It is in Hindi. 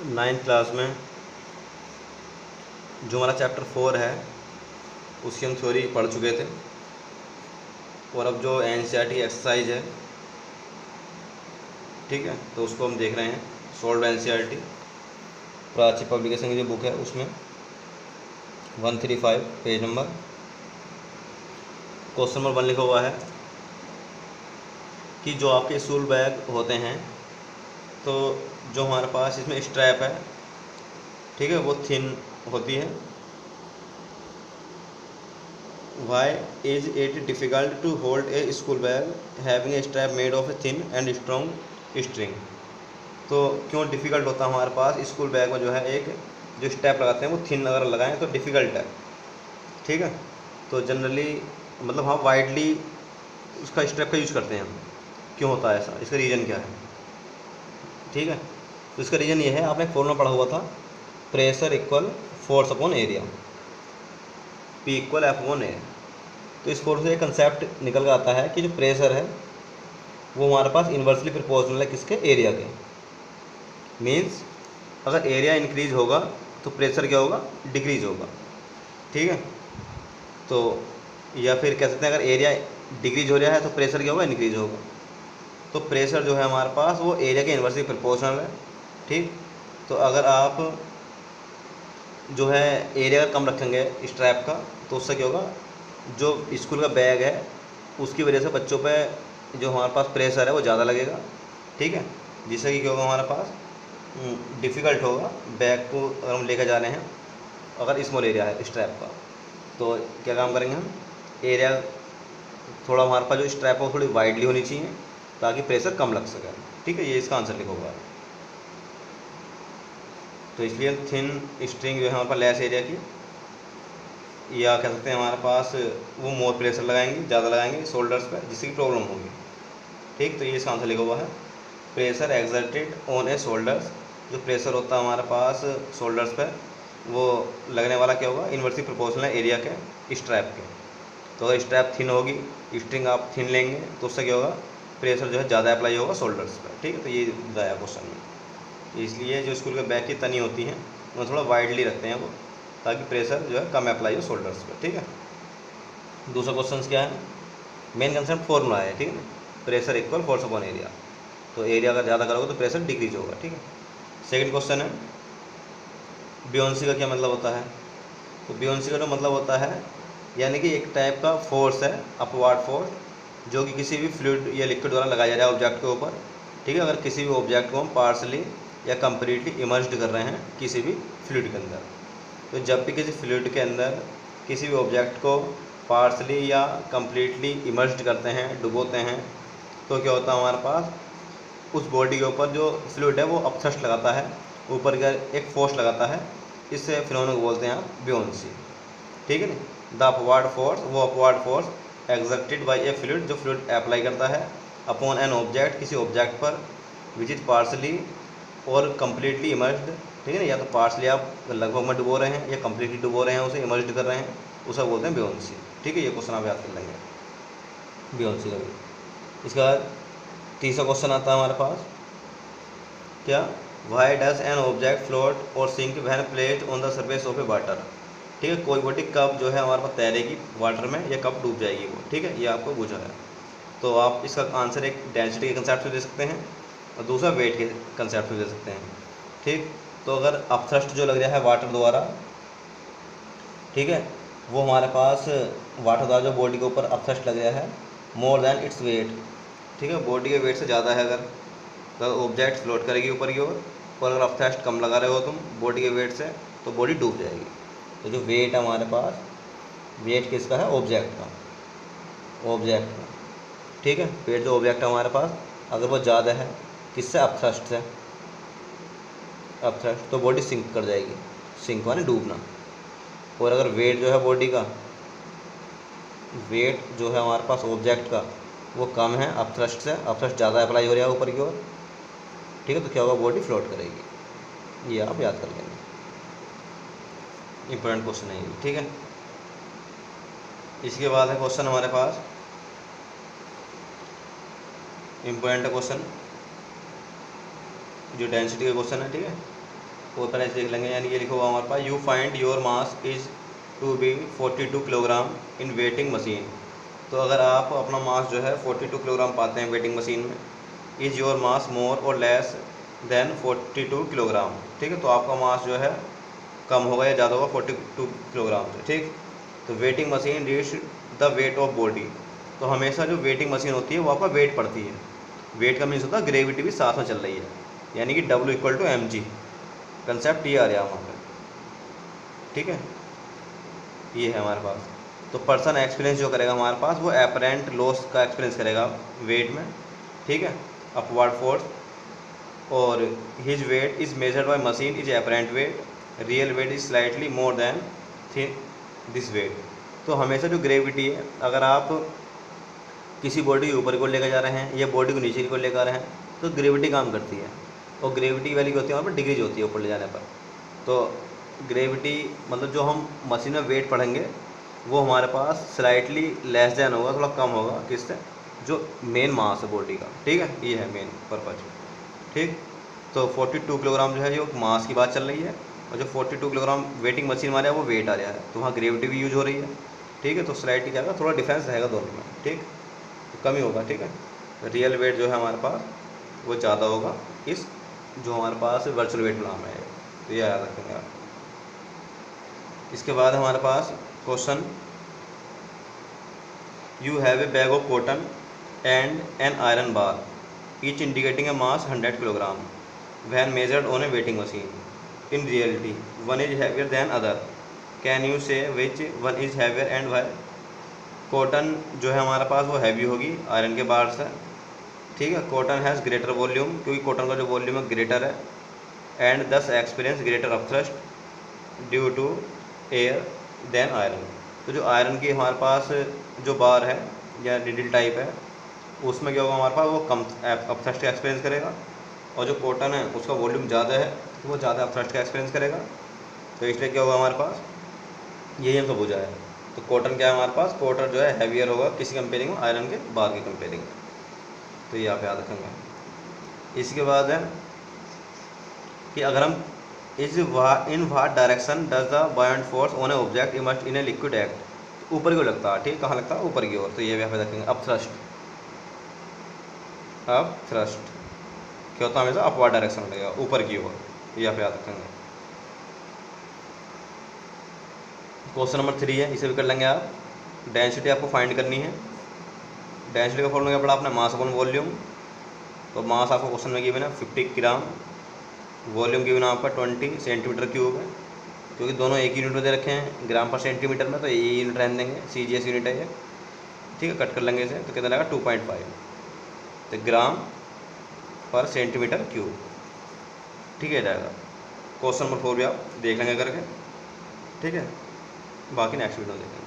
9th क्लास में जो हमारा चैप्टर 4 है उसकी हम थ्योरी पढ़ चुके थे, और अब जो एनसीईआरटी एक्सरसाइज है, ठीक है, तो उसको हम देख रहे हैं। सोल्व एनसीईआरटी प्राची पब्लिकेशन की जो बुक है उसमें 135 पेज नंबर, क्वेश्चन नंबर 1 लिखा हुआ है कि जो आपके स्कूल बैग होते हैं, तो जो हमारे पास इसमें स्ट्रैप है, ठीक है, वो थिन होती है। Why is it difficult to hold a school bag having a strap made of a thin and strong string. तो क्यों डिफ़िकल्ट होता है हमारे पास स्कूल बैग में जो है एक जो स्ट्रैप लगाते हैं वो थिन अगर लगाएं तो डिफ़िकल्ट है, ठीक है। तो जनरली मतलब हाँ वाइडली उसका स्ट्रैप का यूज़ करते हैं हम। क्यों होता है ऐसा, इसका रीज़न क्या है, ठीक है। तो इसका रीज़न ये है, आपने एक फॉर्मूला पढ़ा हुआ था, pressure equal force upon area, P equal F/A। तो इस फॉर्मूले से एक कंसेप्ट निकल कर आता है कि जो प्रेशर है वो हमारे पास इन्वर्सली प्रोपोर्शनल है किसके, एरिया के। मीन्स अगर एरिया इंक्रीज होगा तो प्रेशर क्या होगा, डिक्रीज होगा, ठीक है। तो या फिर कह सकते हैं अगर एरिया डिक्रीज हो रहा है तो प्रेशर क्या होगा, इंक्रीज होगा। तो प्रेशर जो है हमारे पास वो एरिया के इन्वर्सली प्रोपोर्शनल है, ठीक। तो अगर आप जो है एरिया कम रखेंगे स्ट्रैप का, तो उससे क्या होगा, जो स्कूल का बैग है उसकी वजह से बच्चों पे जो हमारे पास प्रेशर है वो ज़्यादा लगेगा, ठीक है। जिससे कि क्या होगा, हमारे पास डिफ़िकल्ट होगा बैग को अगर हम लेकर जा रहे हैं, अगर स्मॉल एरिया है स्ट्रैप का, तो क्या काम करेंगे हम, एरिया थोड़ा हमारे पास जो स्ट्रैप है वो थोड़ी वाइडली होनी चाहिए ताकि प्रेशर कम लग सके, ठीक है। ये इसका आंसर लिखा हुआ है। तो इसलिए थिन स्ट्रिंग जो है हमारे पास लेस एरिया की, या कह सकते हैं हमारे पास वो मोर प्रेशर लगाएंगे, ज़्यादा लगाएंगे शोल्डर्स पर, जिससे कि प्रॉब्लम होगी, ठीक। तो ये इसका आंसर लिखा हुआ है, pressure exerted on A shoulders. जो प्रेशर होता है हमारे पास शोल्डर्स पर, वो लगने वाला क्या होगा, इन्वर्सली प्रोपोर्शनल है एरिया के स्ट्रैप के। तो अगर स्ट्रैप थिन होगी, स्ट्रिंग आप थिन लेंगे, तो उससे क्या होगा, प्रेशर जो है ज़्यादा अप्लाई होगा शोल्डर्स पर, ठीक है। तो ये बताया क्वेश्चन में। इसलिए जो स्कूल के बैग की तनी होती हैं वो थोड़ा वाइडली रखते हैं वो, ताकि प्रेशर जो है कम अप्लाई हो शोल्डर्स पर, ठीक है। दूसरा क्वेश्चन क्या है, मेन कंसेप्ट फॉर्मूला है, ठीक है, pressure equal force upon area. तो एरिया अगर ज़्यादा करोगे तो प्रेशर डिक्रीज होगा, ठीक है। सेकंड क्वेश्चन है, बियोंसी का क्या मतलब होता है। तो बियोंसी का जो मतलब होता है, यानी कि एक टाइप का फोर्स है, अपवर्ड फोर्स, जो कि किसी भी फ्लूइड या लिक्विड द्वारा लगाया जा रहा है ऑब्जेक्ट के ऊपर, ठीक है। अगर किसी भी ऑब्जेक्ट को हम पार्सली या कम्प्लीटली इमर्ज्ड कर रहे हैं किसी भी फ्लूइड के अंदर, तो जब भी किसी फ्लूइड के अंदर किसी भी ऑब्जेक्ट को पार्सली या कम्प्लीटली इमर्ज्ड करते हैं, डुबोते हैं, तो क्या होता है, हमारे पास उस बॉडी के ऊपर जो फ्लूइड है वो अपथ्रस्ट लगाता है, ऊपर का एक फोर्स लगाता है। इस फिनोमेनन को बोलते हैं आप बियोंसी, ठीक है ना। द अपवर्ड फोर्स, वो upward force exerted by A fluid, जो फ्लूइड अप्लाई करता है अपॉन एन ऑब्जेक्ट, किसी ऑब्जेक्ट पर, विच इज पार्सली और कम्प्लीटली इमर्ज्ड, ठीक है ना। या तो पार्सली आप लगभग में डुबो रहे हैं या कम्प्लीटली डुबो रहे हैं, उसे इमर्ज्ड कर रहे हैं, उसे बोलते हैं बियोंसी, ठीक है। ये क्वेश्चन आप याद कर लेंगे बियोंसी का भी। इसके बाद तीसरा क्वेश्चन आता है हमारे पास, क्या, why does an object float और sink when placed on the surface of a water. ठीक है, कोई बॉडी कब जो है हमारे पास तैरेगी वाटर में या कब डूब जाएगी वो, ठीक है, ये आपको पूछा है। तो आप इसका आंसर एक डेंसिटी के कंसेप्ट से दे सकते हैं और दूसरा वेट के कंसेप्ट से दे सकते हैं, ठीक। तो अगर अपथ्रस्ट जो लग रहा है वाटर द्वारा, ठीक है, वो हमारे पास वाटर द्वारा जो बॉडी के ऊपर अपथ्रस्ट लग रहा है मोर देन इट्स वेट, ठीक है, बॉडी के वेट से ज़्यादा है, अगर ऑब्जेक्ट फ्लोट करेगी ऊपर की ओर, और अगर अपथ्रस्ट कम लगा रहे हो तुम बॉडी के वेट से, तो बॉडी डूब जाएगी। तो जो वेट है हमारे पास, वेट किसका है, ऑब्जेक्ट का, ऑब्जेक्ट का, ठीक है। वेट जो ऑब्जेक्ट है हमारे पास, अगर वो ज़्यादा है किससे, अपथ्रस्ट से, अपथ्रस्ट, तो बॉडी सिंक कर जाएगी, सिंक माने डूबना। और अगर वेट जो है बॉडी का, वेट जो है हमारे पास ऑब्जेक्ट का वो कम है अपथ्रस्ट से, अपथ्रस्ट ज़्यादा अप्लाई हो रहा है ऊपर की ओर, ठीक है, तो क्या होगा, बॉडी फ्लोट करेगी। ये आप याद कर लेंगे, इंपॉर्टेंट क्वेश्चन है ये, ठीक है। इसके बाद है क्वेश्चन हमारे पास इंपॉर्टेंट क्वेश्चन, जो डेंसिटी का क्वेश्चन है, ठीक है। वो तरह से देख लेंगे। यानी ये लिखा हुआ हमारे पास, you find your mass is to be 42 kilogram in weighing machine. तो अगर आप अपना मास जो है 42 किलोग्राम पाते हैं वेटिंग मशीन में, इज़ योर मास मोर और लेस देन 42 किलोग्राम, ठीक है। तो आपका मास जो है कम होगा या ज़्यादा होगा 42 किलोग्राम से, ठीक। तो waiting machine reach the weight of body. तो हमेशा जो वेटिंग मशीन होती है वो आपका वेट पड़ती है। वेट का मीन्स होता है ग्रेविटी भी साथ में चल रही है, यानी कि W=mg। कंसेप्ट ये आ रहा है वहाँ पर, ठीक है। ये है हमारे पास। तो पर्सन एक्सपीरियंस जो करेगा हमारे पास, वो एपरेंट लॉस का एक्सपीरियंस करेगा वेट में, ठीक है, अपवर्ड फोर्स। और his weight is measured by machine is apparent weight, real weight is slightly more than this weight. तो हमेशा जो ग्रेविटी है, अगर आप किसी बॉडी को ऊपर को लेकर जा रहे हैं या बॉडी को नीचे को लेकर आ रहे हैं, तो ग्रेविटी काम करती है। और ग्रेविटी की वैल्यू क्या होती है, वहाँ पर डिग्रीज होती है ऊपर ले जाने पर। तो ग्रेविटी मतलब जो हम मशीन में वेट पढ़ेंगे वो हमारे पास स्लाइटली लेस देन होगा, थोड़ा कम होगा किससे, जो मेन मास है बॉडी का, ठीक है। ये है मेन पर्पज, ठीक। तो 42 किलोग्राम जो है जो मास की बात चल रही है, और जो 42 किलोग्राम वेटिंग मशीन हमारे वो वेट आ रहा है, तो वहाँ ग्रेविटी भी यूज हो रही है, ठीक है। तो स्लाइटली क्या होगा, थोड़ा डिफरेंस रहेगा दोनों में, ठीक, तो कम ही होगा, ठीक है। रियल वेट जो है हमारे पास वो ज़्यादा होगा इस जो हमारे पास वर्चुअल वेट नाम है, तो ये याद रखेंगे आप। इसके बाद हमारे पास question, you have a bag of cotton and an iron bar each indicating a mass 100 kilogram when measured on a weighing machine. In reality one is heavier than other, can you say which one is heavier and why. Cotton जो है हमारे पास वो हैवी होगी आयरन के बार से, ठीक है। कॉटन हैज़ ग्रेटर वॉल्यूम, क्योंकि कॉटन का जो वॉल्यूम है ग्रेटर है, and thus experience greater upthrust due to air than iron. तो जो आयरन की हमारे पास जो बार है या निडल टाइप है, उसमें क्या होगा हमारे पास, वो कम अपथ्रस्ट का एक्सपीरियंस करेगा। और जो कॉटन है उसका वॉल्यूम ज़्यादा है, तो वो ज़्यादा अपथ्रस्ट का एक्सपीरियंस करेगा। तो इसलिए क्या होगा हमारे पास, यही हम सब हो जाए। तो कॉटन क्या है हमारे पास, कॉटन जो है हैवियर होगा किसी कंपेयरिंग में, आयरन के बार की कंपेयरिंग में। तो ये आप याद रखेंगे। इसके बाद है कि अगर हम in what direction does the बायोंट force on A object emerge in a liquid act. ऊपर की ओर लगता है, ठीक, कहाँ लगता है, ऊपर की ओर। तो ये भी आप याद रखेंगे। अब थ्रस्ट क्या होता है, हमेशा अपवर्ड डायरेक्शन लगेगा, ऊपर की ओर। ये आप याद रखेंगे। क्वेश्चन नंबर 3 है, इसे भी कर लेंगे आप। डेंसिटी आपको फाइंड करनी है। डेंसिटी का फॉर्मूला क्या पड़ा आपने, मास अपॉन वॉल्यूम। तो मास आपको क्वेश्चन में गिवन है 50 ग्राम, वॉल्यूम गिवन आपका 20 सेंटीमीटर क्यूब है, क्योंकि दोनों एक यूनिट में दे रखे हैं ग्राम पर सेंटीमीटर में, तो ये यूनिट रहने देंगे, CGS यूनिट है ये, ठीक है। कट कर लेंगे इसे, तो कितना रहेगा 2.5, तो ग्राम पर सेंटीमीटर क्यूब, ठीक है जाएगा। क्वेश्चन नंबर 4 भी आप देख लेंगे करके, ठीक है। बाकी नेक्स्ट वीडियो देखेंगे।